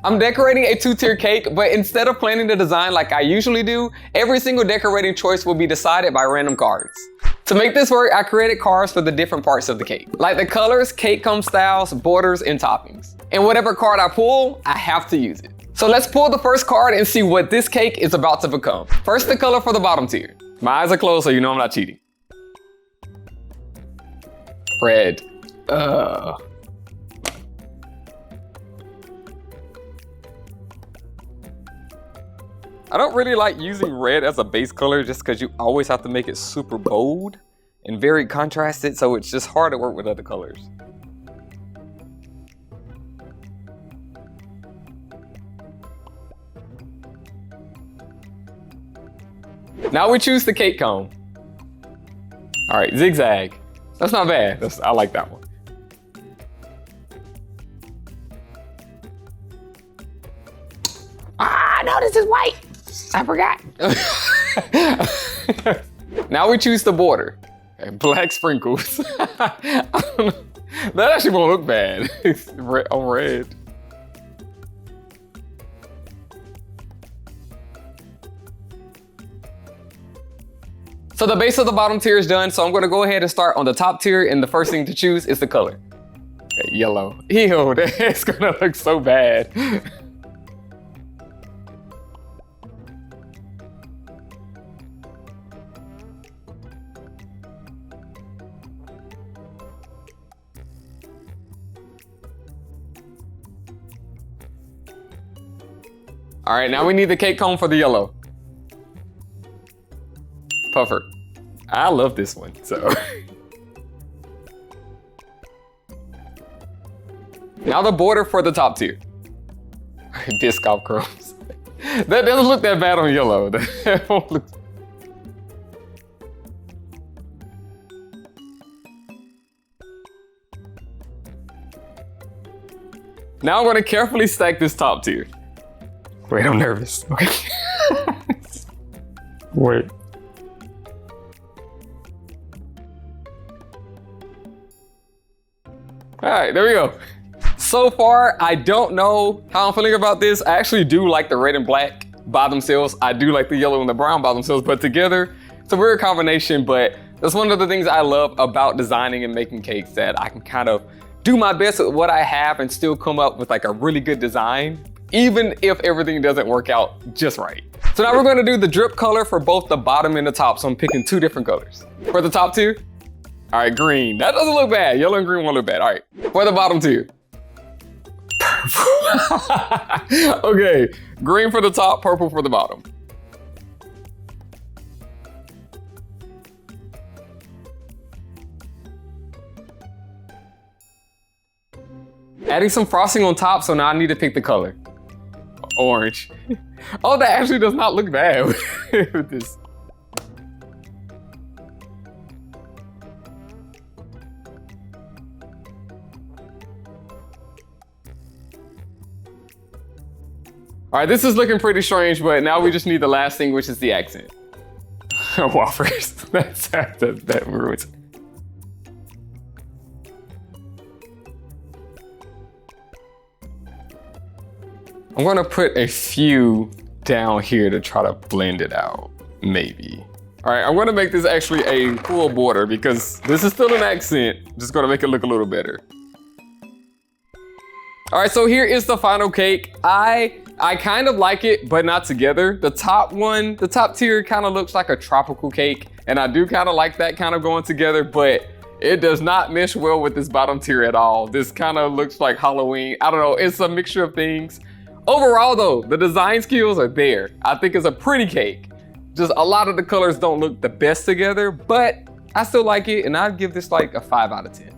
I'm decorating a 2-tier cake, but instead of planning the design like I usually do, every single decorating choice will be decided by random cards. To make this work, I created cards for the different parts of the cake, like the colors, cake comb styles, borders, and toppings. And whatever card I pull, I have to use it. So let's pull the first card and see what this cake is about to become. First, the color for the bottom tier. My eyes are closed, so you know I'm not cheating. Red. I don't really like using red as a base color just because you always have to make it super bold and very contrasted, so it's just hard to work with other colors. Now we choose the cake cone. All right, zigzag. That's not bad. I like that one. Ah, no, this is white. I forgot. Now we choose the border. And black sprinkles. I don't know. That actually won't look bad. It's red on red. So the base of the bottom tier is done, so I'm gonna go ahead and start on the top tier, and the first thing to choose is the color. Okay, yellow. Ew, that's gonna look so bad. All right, now we need the cake cone for the yellow. Puffer. I love this one, so. Now the border for the top tier. Disc golf crumbs. That doesn't look that bad on yellow. That won't look... Now I'm gonna carefully stack this top tier. Wait, I'm nervous. Okay. Wait. All right, there we go. So far, I don't know how I'm feeling about this. I actually do like the red and black by themselves. I do like the yellow and the brown by themselves, but together, it's a weird combination, but that's one of the things I love about designing and making cakes, that I can kind of do my best with what I have and still come up with like a really good design, even if everything doesn't work out just right. So now we're gonna do the drip color for both the bottom and the top, so I'm picking 2 different colors. For the top tier, all right, green. That doesn't look bad. Yellow and green won't look bad. All right, for the bottom tier. Okay, green for the top, purple for the bottom. Adding some frosting on top, so now I need to pick the color. Orange. Oh, that actually does not look bad with this. All right, this is looking pretty strange, but now we just need the last thing, which is the accent. Waffers. That ruins it. I'm gonna put a few down here to try to blend it out, maybe. All right, I'm gonna make this actually a full border because this is still an accent. Just gonna make it look a little better. All right, so here is the final cake. I kind of like it, but not together. The top one, the top tier kind of looks like a tropical cake, and I do kind of like that kind of going together, but it does not mesh well with this bottom tier at all. This kind of looks like Halloween. I don't know, it's a mixture of things. Overall though, the design skills are there. I think it's a pretty cake. Just a lot of the colors don't look the best together, but I still like it, and I'd give this like a 5 out of 10.